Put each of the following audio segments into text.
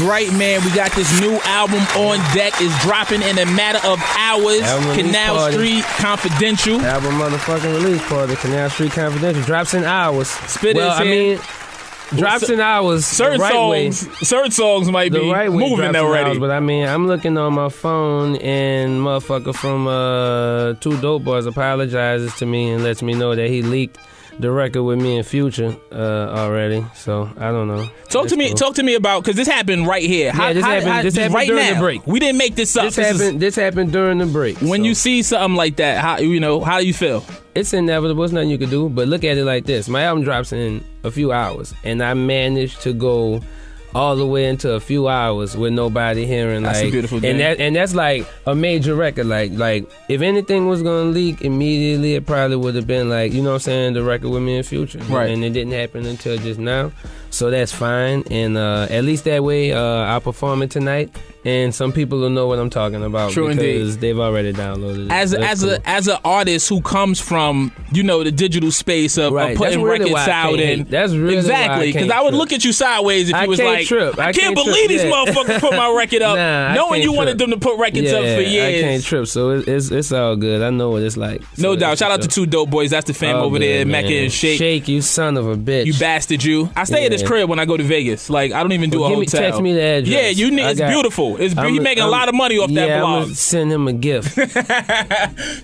is right, man. We got this new album on deck. It's dropping in a matter of hours. Canal Street Confidential. Album motherfucking release party. Canal Street Confidential. Drops in hours. Spit it. Drops in hours. Certain songs might be moving already. Hours, but I mean, I'm looking on my phone and motherfucker from Two Dope Boys apologizes to me and lets me know that he leaked the record with me and Future already. So I don't know. Talk to me about, because this happened right here. This happened right during the break. We didn't make this up. This happened during the break. When you see something like that, how do you feel? It's inevitable. It's nothing you can do. But look at it like this. My album drops in a few hours, and I managed to go all the way into a few hours with nobody hearing. That's a beautiful thing. And that's like a major record. Like if anything was gonna leak immediately, it probably would have been like, you know what I'm saying, the record with me and Future. Right. And it didn't happen until just now. So that's fine. And at least that way I'll perform it tonight. And some people will know what I'm talking about. True, because indeed. they've already downloaded it. As an artist who comes from, the digital space of putting records out, and that's really exactly, because I would look at you sideways if you was like, I can't believe these motherfuckers put my record up, knowing you wanted them to put records up for years. I can't trip, so it's all good. I know what it's like. So no doubt. Shout out to Two Dope Boys. That's the fam over there, Mecca and Shake. Shake, you son of a bitch. You bastard, you. I stay at his crib when I go to Vegas. Like, I don't even do a hotel. Text me the address. Yeah, it's beautiful. He making a lot of money off that blog. I'm gonna send him a gift.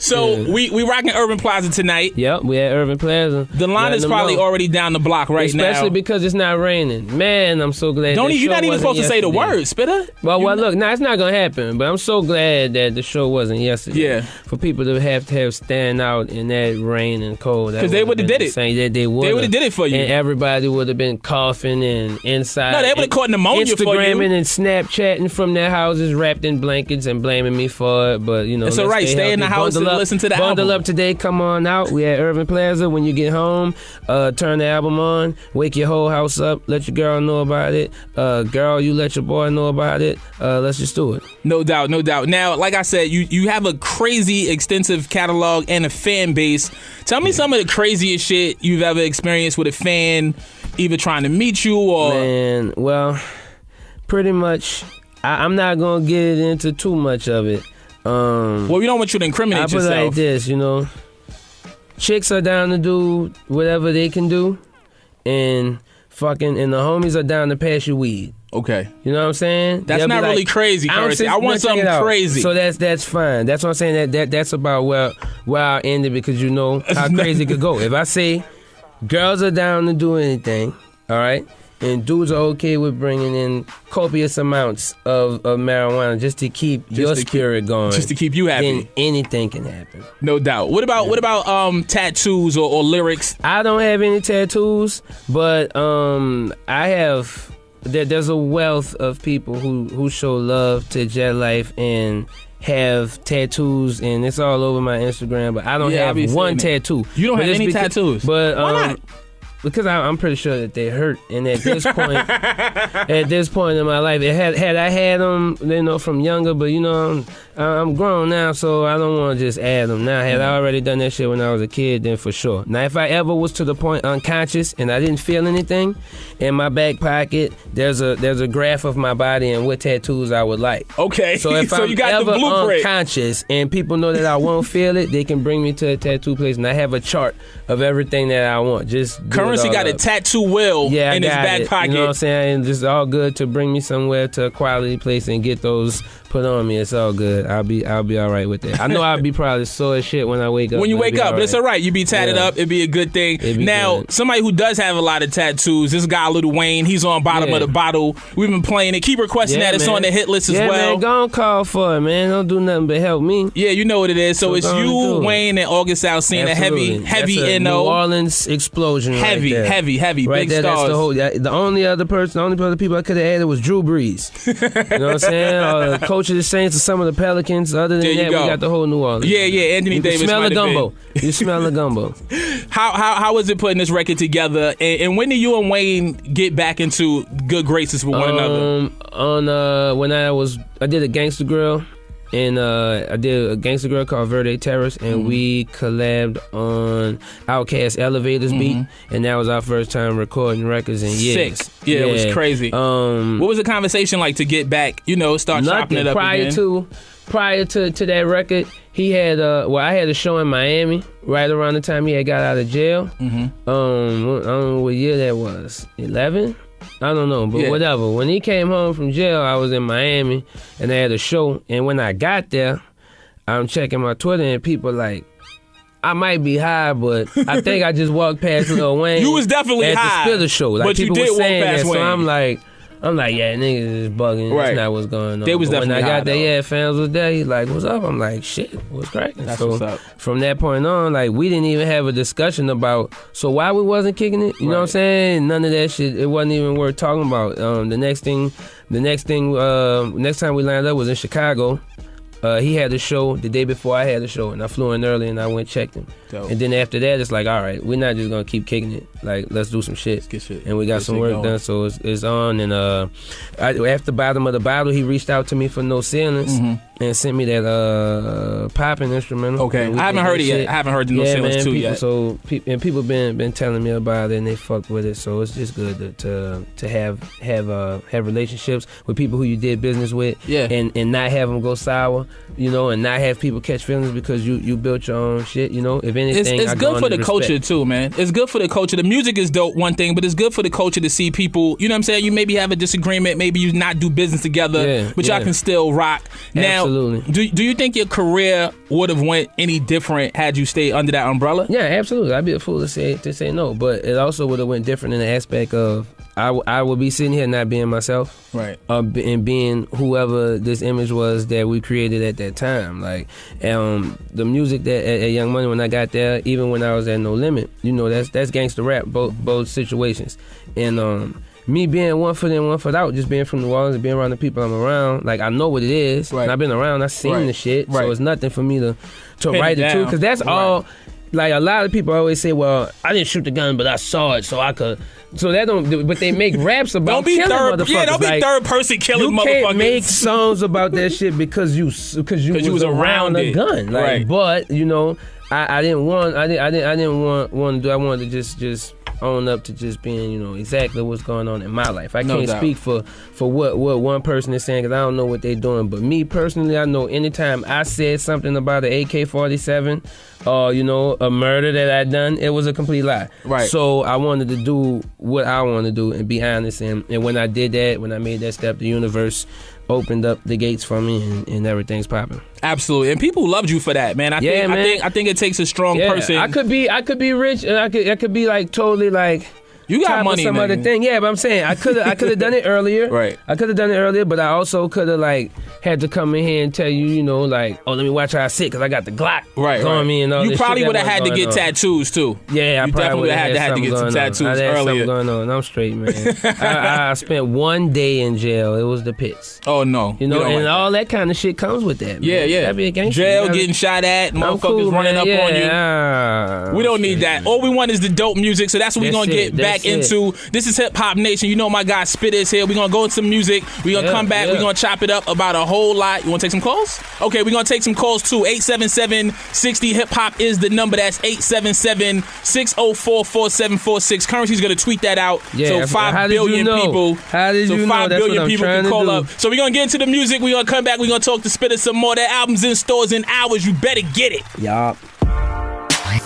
So we rocking Urban Plaza tonight. Yep, we at Urban Plaza. The line is probably already down the block right now. Especially because it's not raining. Man, I'm so glad. You're not even supposed to say the word, Spitter. Well, look, it's not gonna happen. But I'm so glad that the show wasn't yesterday. Yeah. For people to have stand out in that rain and cold. Because they would have did it. They would have did it for you. And everybody would have been coughing and inside. No, they would have caught pneumonia for you. Instagramming and Snapchatting from their houses wrapped in blankets and blaming me for it. But, it's all right. Stay in the house and listen to the album. Bundle up today. Come on out. We at Urban Plaza. When you get home, turn the album on. Wake your whole house up. Let your girl know about it. Girl, you let your boy know about it. Let's just do it. No doubt. Now, like I said, you have a crazy extensive catalog and a fan base. Tell me some of the craziest shit you've ever experienced with a fan, either trying to meet you or... Man, well, pretty much, I'm not going to get into too much of it. Well, we don't want you to incriminate yourself. I put it like this, chicks are down to do whatever they can do, and the homies are down to pass you weed. Okay. You know what I'm saying? That's not really crazy, Curren. I want something crazy. So that's fine. That's what I'm saying. That's about where I'll end it, because you know how crazy it could go. If I say girls are down to do anything, all right, and dudes are okay with bringing in copious amounts of marijuana just to keep your spirit going, just to keep you happy, then anything can happen. No doubt. What about tattoos or lyrics? I don't have any tattoos, but I have. There's a wealth of people who show love to Jet Life and have tattoos, and it's all over my Instagram, but I don't have one tattoo. You don't have any tattoos? But why not? Because I'm pretty sure that they hurt, and at this point in my life, had I had them, from younger, but I'm grown now, so I don't want to just add them now. Had I already done that shit when I was a kid, then for sure. Now, if I ever was to the point unconscious and I didn't feel anything, in my back pocket, there's a graph of my body and what tattoos I would like. Okay, so if I'm you got ever the blueprint. Unconscious and people know that I won't feel it, they can bring me to a tattoo place, and I have a chart of everything that I want. Just Currency got a tattoo wheel in his back pocket. You know what I'm saying? And just all good to bring me somewhere to a quality place and get those put on me. It's all good. I'll be all right with that. I know I'll be probably sore as shit when I wake up. When you wake up, but it's all right. You be tatted up. It'd be a good thing. Now, somebody who does have a lot of tattoos, this guy Lil Wayne, he's on bottom of the bottle. We've been playing it. Keep requesting that. It's on the hit list as well. Man, go on, call for it, man. Don't do nothing but help me. Yeah, you know what it is. So it's you, Wayne, and August Alsina. Heavy NO. New Orleans explosion. Heavy. Right big there, stars. The only other people I could have added was Drew Brees. You know what I'm saying? Or the coach of the Saints or some of the Pelicans. Other than that, we got the whole New Orleans. Yeah, Anthony Davis. You smell the gumbo. You smell the gumbo. How was it putting this record together? And when did you and Wayne get back into good graces with one another? When I did a Gangsta Grill and I did a gangster girl called Verde Terrace, and we collabed on Outkast Elevators beat, and that was our first time recording records in years. Sick. Yeah, it was crazy. What was the conversation like to get back, start chopping it up again? Prior to that record, he had I had a show in Miami right around the time he had got out of jail. I don't know what year that was. 11? I don't know, but whatever. When he came home from jail, I was in Miami, and they had a show. And when I got there, I'm checking my Twitter, and people like, I might be high, but I think I just walked past Lil Wayne. You was definitely at high. the Spitter show. Like, but people you did were saying walk past that, Wayne. So I'm like, yeah, niggas is bugging. Right. That's not what's going on. They was but when I definitely got high, there, fans was there. He's like, what's up? I'm like, shit, what's cracking? That's so what's up. From that point on, like, we didn't even have a discussion about, so why we wasn't kicking it? You know what I'm saying? None of that shit. It wasn't even worth talking about. Next time we lined up was in Chicago. He had a show the day before I had a show, and I flew in early and I went checked him. Dope. And then after that, it's like, all right, we're not just gonna keep kicking it. Like, let's do some shit. Let's get shit. And we got some work done, so it's on. And after Bottom of the Bottle, he reached out to me for No Ceilings and sent me that popping instrumental. Okay, I haven't heard it yet. I haven't heard the No Ceilings 2 yet. So people been telling me about it, and they fucked with it. So it's just good to have relationships with people who you did business with, and not have them go sour, and not have people catch feelings because you built your own shit. If anything, it's good for the culture too, man. It's good for the culture. The music is dope, one thing, but it's good for the culture to see people. You know what I'm saying? You maybe have a disagreement, maybe you not do business together, but y'all can still rock. Now, absolutely. Do you think your career would have went any different had you stayed under that umbrella? Yeah, absolutely. I'd be a fool to say no, but it also would have went different in the aspect of I would be sitting here not being myself, right, and being whoever this image was that we created at that time. Like, the music that at Young Money, when I got there, even when I was at No Limit, that's gangster rap, both situations, and me being one foot in, one foot out, just being from New Orleans and being around the people I'm around, like, I know what it is. Right. And I've been around, I've seen the shit, so it's nothing for me to write it to, because that's all. Like, a lot of people always say, well, I didn't shoot the gun, but I saw it, so I could. So that don't. But they make raps about killing motherfuckers. Yeah, don't be third person killing motherfuckers. You can't make songs about that shit because you was around a gun. Like, right. But I didn't want to do. I wanted to just own up to just being exactly what's going on in my life. I can't speak for what one person is saying because I don't know what they're doing. But me personally, I know anytime I said something about an AK-47 or a murder that I done, it was a complete lie. Right. So I wanted to do what I want to do and be honest. And when I did that, when I made that step, the universe opened up the gates for me, and everything's popping. Absolutely, and people loved you for that, man. I think it takes a strong person. I could be rich, and I could be like totally like. You got money, some other thing, yeah. But I'm saying I could have done it earlier. Right. I could have done it earlier, but I also could have had to come in here and tell you, let me watch how I sit because I got the Glock on me and all. You probably would have had to get tattoos too. Yeah, you definitely would have had to get some tattoos earlier. Going on. I'm straight, man. I spent 1 day in jail. It was the pits. Oh no, and all that kind of shit comes with that. Man. Yeah. That'd be a gangster. Jail, getting shot at, motherfuckers running up on you. We don't need that. All we want is the dope music. So that's what we're gonna get back into. This is Hip Hop Nation. You know my guy Spit is here. We're going to go into some music. We're going to come back. We're going to chop it up about a whole lot. You want to take some calls? Okay, we're going to take some calls too. 877-60 Hip Hop is the number. That's 877-604-4746. Currency's going to tweet that out. Yeah, so 5 billion people. How did you know? 5 That's billion what I'm people trying can to call do. up. So we're going to get into the music. We're going to come back. We're going to talk to Spitter some more. That album's in stores in hours. You better get it. Yup.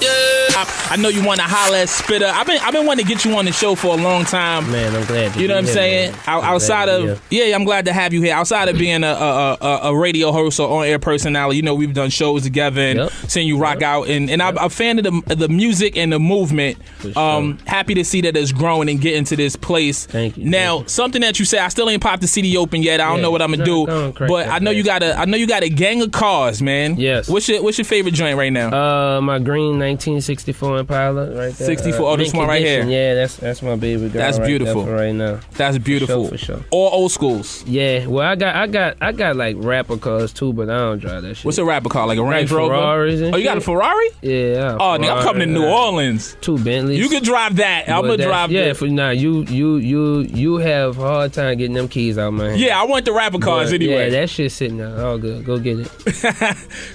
I know you want to holler at Spitter. I've been wanting to get you on the show for a long time. Man, I'm glad you know what I'm saying. Outside of I'm glad to have you here. Outside of being a radio host or on air personality, we've done shows together and seen you rock out. And I'm a fan of the music and the movement. Sure. Happy to see that it's growing and getting to this place. Thank you. Now, something that you say, I still ain't popped the CD open yet. I don't know what I'm gonna do, but I know you got a gang of cars, man. Yes. What's your favorite joint right now? My green 1960 64 Impala right there. 64. This one right here. Yeah, that's my baby girl. That's beautiful. Right now. That's beautiful. For sure. All old schools. Yeah. Well, I got like rapper cars too, but I don't drive that shit. What's a rapper car? Like a Range Rover? Ferraris and you got a Ferrari? Yeah. Oh, nigga, I'm coming to New Orleans. 2 Bentleys. You can drive that. I'm gonna drive. Yeah. You have a hard time getting them keys out, man. Yeah, I want the rapper cars anyway. Yeah, that shit's sitting there. All good. Go get it.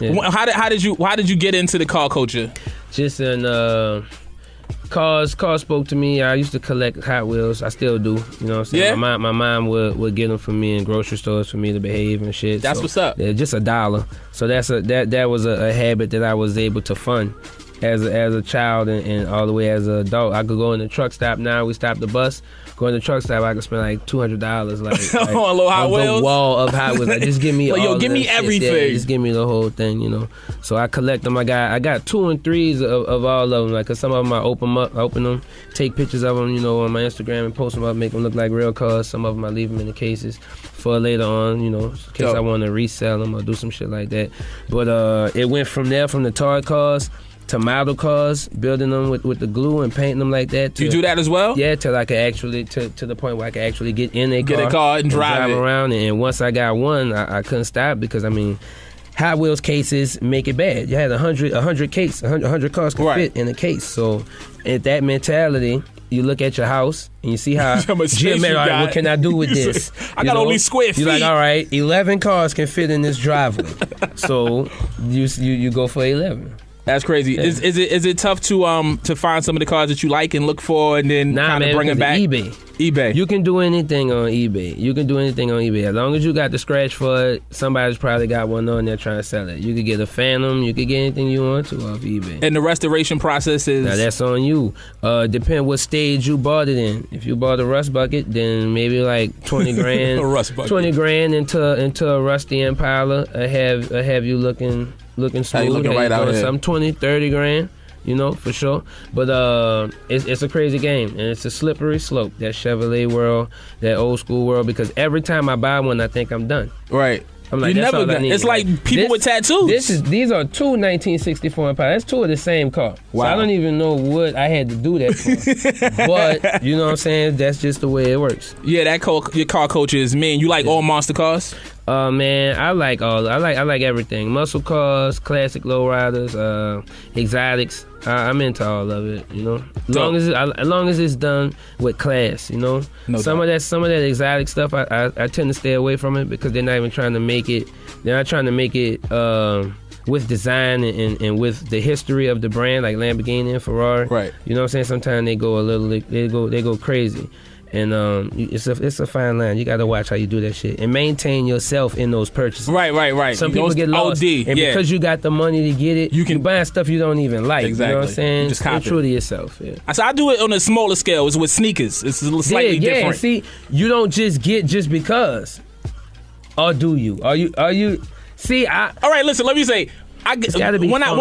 Yeah. How did you get into the car culture? Just in cars spoke to me. I used to collect Hot Wheels. I still do. You know what I'm saying? Yeah. My mom would get them for me in grocery stores for me to behave and shit. That's what's up. Yeah, just $1. So that was a habit that I was able to fund as a child and all the way as an adult. I could go in the truck stop. Now we stop the bus. Go in the truck stop. I could spend like $200 like on a little Hot Wheels. The wall of Hot Wheels. Like, just give me all. Give me everything. Yeah, just give me the whole thing. You know. So I collect them. I got 2 and 3s of all of them. Like, cause some of them I open them, take pictures of them. You know, on my Instagram and post them up, make them look like real cars. Some of them I leave them in the cases for later on. You know, in case I want to resell them or do some shit like that. But it went from there, from the toy cars to model cars, building them with the glue and painting them like that. You do that as well? Yeah, till I could actually to the point where I could actually get in a car and drive around. And once I got one, I couldn't stop because I mean, Hot Wheels cases make it bad. You had 100 cars could fit in a case. So, at that mentality, you look at your house and you see how what can I do with this? I got only square feet. You're like, all right, 11 cars can fit in this driveway. So you go for 11. That's crazy. Yeah. Is it tough to find some of the cars that you like and look for and then kind of bring them back? eBay. You can do anything on eBay. As long as you got the scratch for it, somebody's probably got one on there trying to sell it. You could get a Phantom. You could get anything you want to off eBay. And the restoration process is? Now that's on you. Depend what stage you bought it in. If you bought a rust bucket, then maybe like 20 grand. A rust bucket. 20 grand into a rusty Impala. I have you looking smooth. Looking right out here. Some 20, 30 grand, you know, for sure. But it's a crazy game, and it's a slippery slope, that Chevrolet world, that old school world, because every time I buy one, I think I'm done. Right. I'm like, it's like people with tattoos. These are 2 1964 Impala. That's 2 of the same car. Wow. So I don't even know what I had to do that for. But you know what I'm saying? That's just the way it works. Yeah, your car culture is mean. You like all monster cars? Man, I like everything. Muscle cars, classic lowriders, exotics. I'm into all of it, you know. As long as it's done with class, you know. Some of that exotic stuff, I tend to stay away from it because they're not even trying to make it. They're not trying to make it with design and with the history of the brand, like Lamborghini and Ferrari. Right. You know what I'm saying? Sometimes they go crazy. And it's a fine line. You got to watch how you do that shit and maintain yourself in those purchases. Right. Some people get lost, and because you got the money to get it, you buy stuff you don't even like. Exactly. You know what I'm saying? Just copy. Stay true to yourself. Yeah. So I do it on a smaller scale. It's with sneakers. It's a little slightly different. See, you don't just get just because, or do you? Are you? See, all right. Listen, let me say. When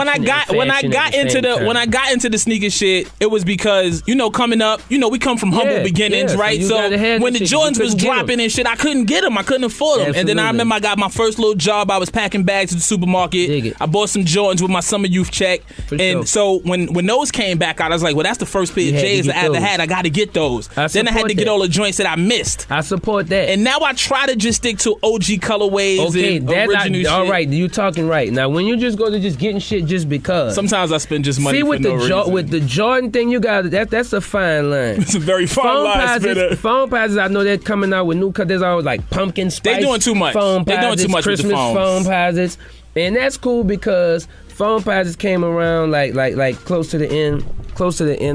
I got into the sneaker shit, it was because, you know, coming up, you know, we come from humble beginnings, right? So when the Jordans was dropping and shit, I couldn't get them. I couldn't afford them. Absolutely. And then I remember I got my first little job. I was packing bags at the supermarket. I bought some Jordans with my summer youth check. So when those came back out, I was like, well, that's the first pair of J's that I ever had. I got to get those. Then I had to get all the joints that I missed. I support that. And now I try to just stick to OG colorways and original shit. All right, you talking right. Now, when you just go to just getting shit just because. Sometimes I spend just money for no reason. With the Jordan thing, you got that's a fine line. It's a very fine line, Spitter. Phone posits, I know they're coming out with new cut. There's always like pumpkin spice. They're doing too much. They're doing too much Christmas with the phones. Phone posits, and that's cool because phone posits came around like close to the end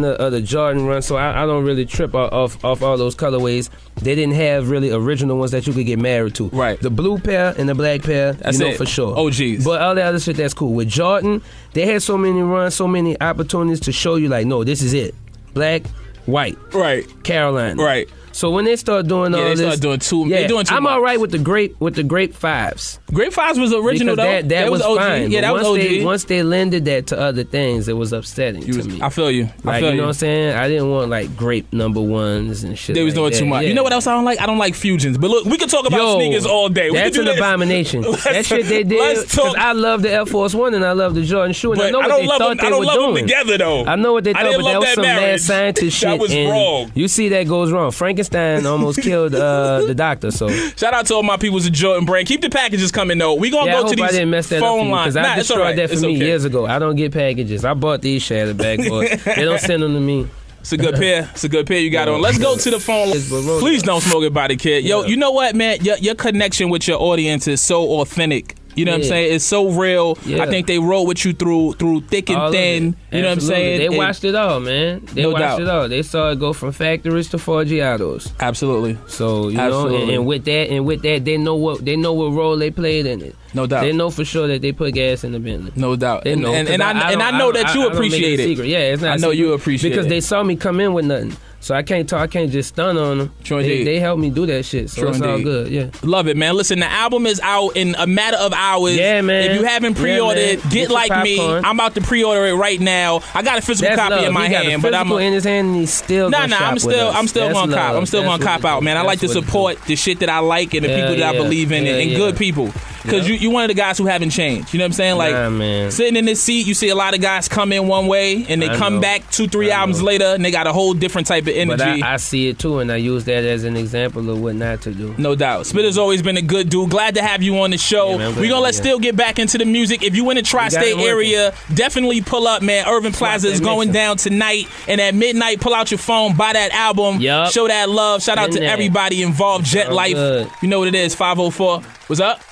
of the Jordan run. So I don't really trip off all those colorways. They didn't have really original ones that you could get married to. Right. The blue pair and the black pair, that's you know, it. for sure. OGs. But all the other shit, that's cool. With Jordan, they had so many runs, so many opportunities to show you like, no, this is it. Black, white. Right. Carolina. Right. So when they start doing all they this, start doing too. Yeah, they doing too I'm much. all right with the grape 5s. Grape 5s was original because though. That was OG. fine. Yeah, that was OG. Once they lended that to other things, it was upsetting to me. I feel you. Like, you know what I'm saying? I didn't want like grape number 1s and shit. They was doing too much. Yeah. You know what else I don't like? I don't like fusions. But look, we can talk about sneakers all day. That's an abomination. That shit they did. Because I love the Air Force One and I love the Jordan shoe. And I know what they thought they were doing. I don't love them together though. I know what they thought, but that was some mad scientist shit. That was wrong. You see that goes wrong. Frankenstein almost killed the doctor. So shout out to all my peoples at Jordan Brand. Keep the packages coming though. We gonna go to these I didn't mess that phone lines. Because I destroyed that for me years ago. I don't get packages. I bought these Shatter Bag boys. They don't send them to me. It's a good pair. It's a good pair you got on. Let's go to the phone. Please don't smoke it by the kid. Yo, you know what, man? Your connection with your audience is so authentic. You know what I'm saying? It's so real. Yeah. I think they roll with you through thick and all thin. You know what I'm saying? They watched it all, man. They watched it all. They saw it go from factories to Forgiatos. Absolutely. So you know, and with that, they know what role they played in it. No doubt. They know for sure that they put gas in the Bentley. No doubt. They know, and I know that you appreciate it. Yeah, it's not. I know you appreciate it because they saw me come in with nothing. So I can't just stun on them. They helped me do that shit. So it's all good. Yeah. Love it, man. Listen, the album is out in a matter of hours. Yeah, man. If you haven't pre-ordered, get like me. I'm about to pre-order it right now. I got a physical copy in my hand, but I'm in his hand and he's still I'm still gonna cop. I'm still gonna cop out, man. I like to support the shit that I like and the people that I believe in and good people. Because you're one of the guys who haven't changed. You know what I'm saying? Like, sitting in this seat, you see a lot of guys come in one way and they come back 2-3 albums later and they got a whole different type of energy. But I see it too, and I use that as an example of what not to do. No doubt. Spitter's always been a good dude. Glad to have you on the show. We're going to still get back into the music. If you in the tri-state area, definitely pull up, man. Irving Plaza is going down tonight. And at midnight, pull out your phone, buy that album, show that love. Shout out to everybody involved. Jet Life. You know what it is, 504. What's up?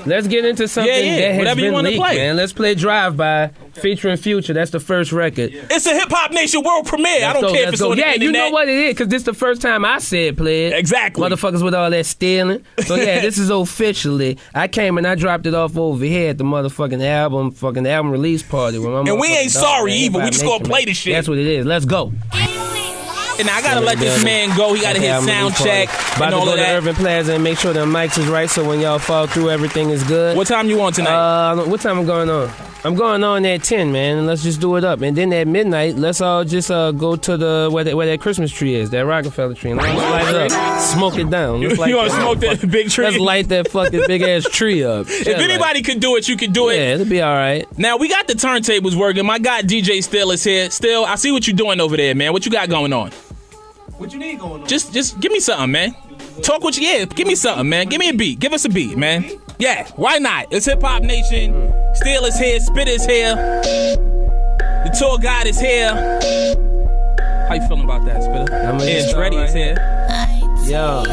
Let's get into something that has whatever been you want to play, man. Let's play Drive By featuring Future. That's the first record. It's a Hip Hop Nation world premiere. I don't care if it's on the internet. You know what it is, because this the first time I said play it. Exactly. Motherfuckers with all that stealing. So yeah, this is officially. I came and I dropped it off over here at the motherfucking album release party. And we ain't sorry either. We just gonna play the shit. That's what it is. Let's go. And I gotta let this man go. He gotta hit sound check and all of that. Irving Plaza and make sure the mics is right so when y'all fall through, everything is good. What time you on tonight? What time I'm going on? I'm going on at 10, man, and let's just do it up. And then at midnight, let's all just go to where that Christmas tree is, that Rockefeller tree. And let's light it up. Smoke it down. You want to smoke that big tree? Let's light that fucking big-ass tree up. If anybody could do it, you could do it. Yeah, it'll be all right. Now, we got the turntables working. My guy DJ Still is here. Still, I see what you're doing over there, man. What you got going on? What you need going on? Just give me something, man. Talk what you give me something, man. Give me a beat. Give us a beat, man. Yeah, why not? It's Hip Hop Nation. Still is here. Spit is here. The tour guide is here. How you feeling about that, Spitter? Andretti is here. Yo.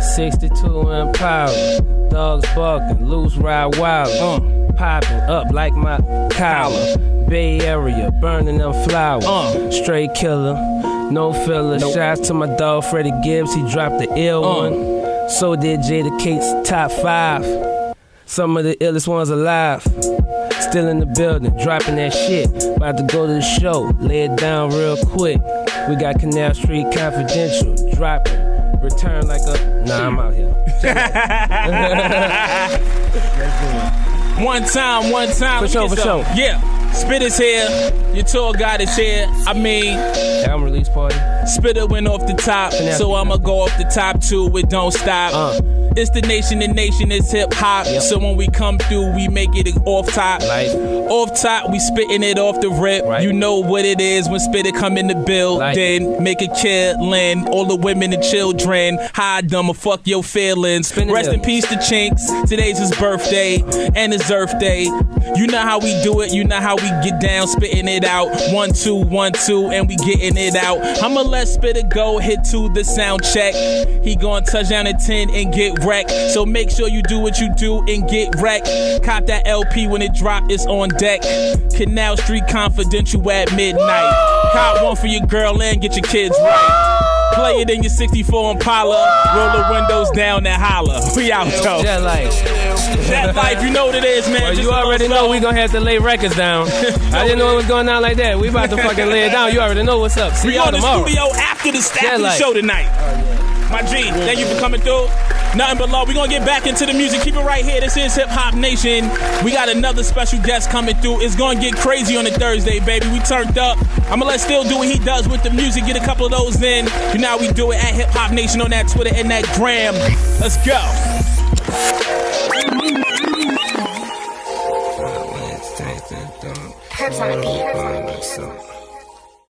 62 in power. Dogs barking. Loose ride wild. Popping up like my collar. Bay Area, burning them flowers. Straight killer, no filler. Shots to my dog Freddie Gibbs, he dropped the ill one. So did Jada Kate's top 5. Some of the illest ones alive. Still in the building, dropping that shit. About to go to the show, lay it down real quick. We got Canal Street Confidential, dropping. Return like a... Nah, I'm out here. One time. For sure. Yeah. Spit is here. Your tour guide is here. I mean, album release party. Spitter went off the top, so I'ma go off the top too. It don't stop. It's the nation is hip hop. So when we come through, we make it off top. Off top, we spitting it off the rip. You know what it is when Spitter come in the building. Make a killing. All the women and children hide them or fuck your feelings. Rest in peace to Chinks. Today's his birthday and his Earth Day. You know how we do it. You know how we get down, spitting it out. 1 2 1 2, and we getting it out. I'ma let Spitter go, hit to the sound check. He gon' touch down at 10 and get wrecked. So make sure you do what you do and get wrecked. Cop that LP when it drop, it's on deck. Canal Street Confidential at midnight. Cop one for your girl and get your kids right. Play it in your 64 Impala. Roll the windows down and holla. We out, though. Jet life. That life, you know what it is, man. Well, Just you already know we gonna have to lay records down. I didn't know it was going down like that. We about to fucking lay it down. You already know what's up. See y'all tomorrow. We on the studio after the show tonight. My G, thank you for coming through. Nothing but love. We're going to get back into the music. Keep it right here. This is Hip Hop Nation. We got another special guest coming through. It's going to get crazy on a Thursday, baby. We turned up. I'm going to let Still do what he does with the music. Get a couple of those in. You know how we do it at Hip Hop Nation on that Twitter and that gram. Let's go. Herbs on the beat.